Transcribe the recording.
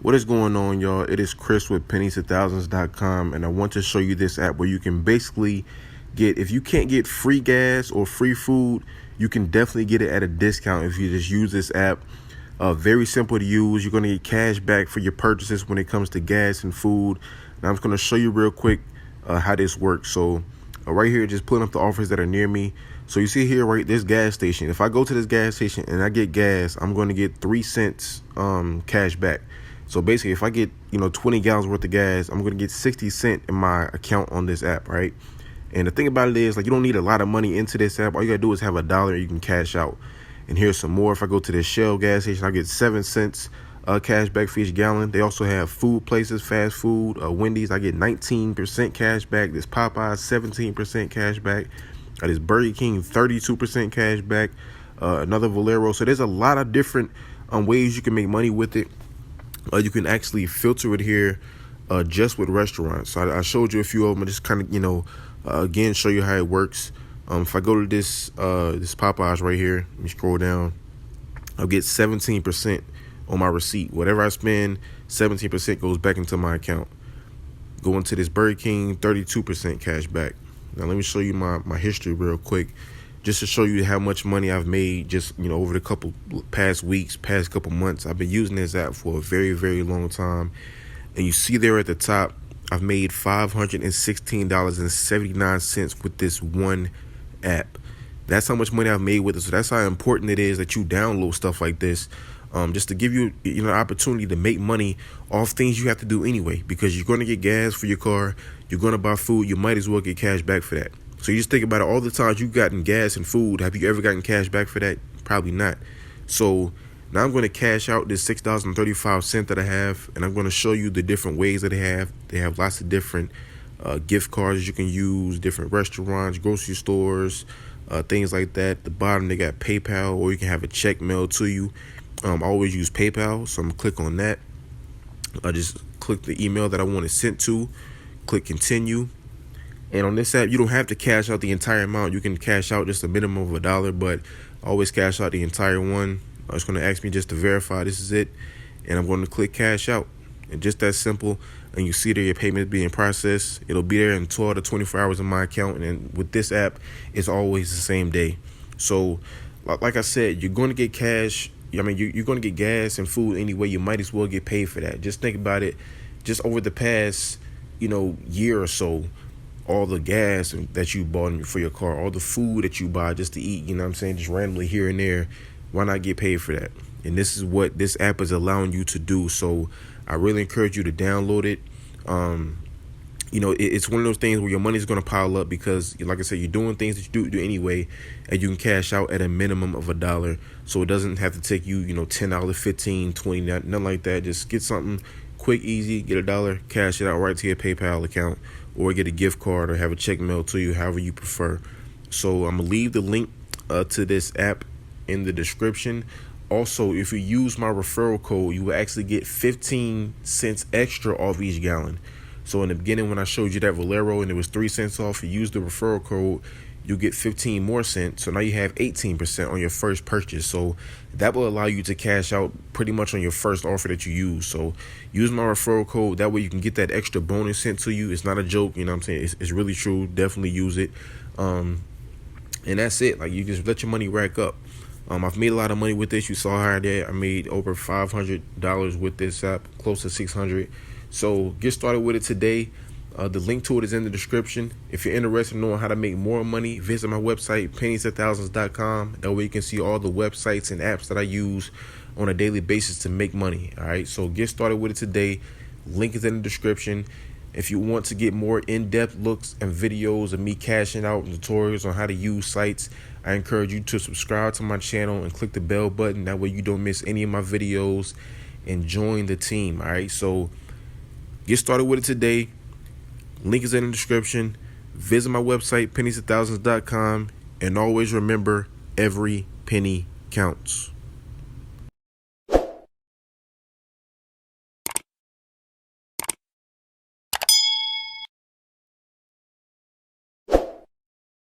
What is going on, y'all? It is Chris with pennies2000s.com, and I want to show you this app where you can basically get, if you can't get free gas or free food, you can definitely get it at a discount if you just use this app. Very simple to use. You're going to get cash back for your purchases when it comes to gas and food. Now I'm just going to show you real quick how this works. So right here, just pulling up the offers that are near me. So you see here, right, this gas station. If I go to this gas station and I get gas, I'm going to get 3 cents cash back. So basically, if I get 20 gallons worth of gas, I'm going to get 60 cents in my account on this app, right? And the thing about it is, like, you don't need a lot of money into this app. All you got to do is have $1 and you can cash out. And here's some more. If I go to this Shell gas station, I get 7 cents cash back for each gallon. They also have food places, fast food, Wendy's. I get 19% cash back. This Popeyes, 17% cash back. This Burger King, 32% cash back. Another Valero. So there's a lot of different ways you can make money with it. You can actually filter it here just with restaurants. So I showed you a few of them. I just kind of, again, show you how it works. If I go to this Popeyes right here, let me scroll down. I'll get 17% on my receipt. Whatever I spend, 17% goes back into my account. Going to this Burger King, 32% cash back. Now let me show you my history real quick, just to show you how much money I've made just, over the past weeks, past couple months. I've been using this app for a very, very long time. And you see there at the top, I've made $516.79 with this one app. That's how much money I've made with it. So that's how important it is that you download stuff like this, just to give you, an opportunity to make money off things you have to do anyway, because you're going to get gas for your car. You're going to buy food. You might as well get cash back for that. So you just think about it, all the times you've gotten gas and food. Have you ever gotten cash back for that? Probably not. So now I'm going to cash out this $6.35 that I have, and I'm going to show you the different ways that they have. They have lots of different gift cards you can use, different restaurants, grocery stores, things like that. At the bottom, they got PayPal, or you can have a check mailed to you. I always use PayPal, so I'm going to click on that. I just click the email that I want it sent to, click continue. And on this app, you don't have to cash out the entire amount. You can cash out just a minimum of $1, but always cash out the entire one. It's going to ask me just to verify this is it, and I'm going to click cash out. And just that simple. And you see there your payment is being processed. It'll be there in 12 to 24 hours in my account. And with this app, it's always the same day. So, like I said, you're going to get cash. You're going to get gas and food anyway. You might as well get paid for that. Just think about it. Just over the past, year or so, all the gas that you bought for your car, all the food that you buy just to eat, just randomly here and there, why not get paid for that? And this is what this app is allowing you to do. So I really encourage you to download it. It's one of those things where your money is going to pile up because, like I said, you're doing things that you do anyway, and you can cash out at a minimum of $1. So it doesn't have to take you, $10, $15, $20, nothing like that. Just get something quick, easy, get $1, cash it out right to your PayPal account, or get a gift card or have a check mailed to you, however you prefer. So I'm going to leave the link to this app in the description. Also, if you use my referral code, you will actually get 15 cents extra off each gallon. So in the beginning, when I showed you that Valero and it was 3 cents off, you use the referral code, you get 15 more cents. So now you have 18% on your first purchase. So that will allow you to cash out pretty much on your first offer that you use. So use my referral code. That way you can get that extra bonus sent to you. It's not a joke. It's really true. Definitely use it. And that's it. Like, you just let your money rack up. I've made a lot of money with this. You saw how I did. I made over $500 with this app, close to $600. So get started with it today. The link to it is in the description. If you're interested in knowing how to make more money, visit my website, pennies2000s.com. That way you can see all the websites and apps that I use on a daily basis to make money. All right, so get started with it today. Link is in the description. If you want to get more in-depth looks and videos of me cashing out and tutorials on how to use sites, I encourage you to subscribe to my channel and click the bell button. That way you don't miss any of my videos, and join the team. All right, so get started with it today. Link is in the description. Visit my website, pennies2000s.com. And always remember, every penny counts.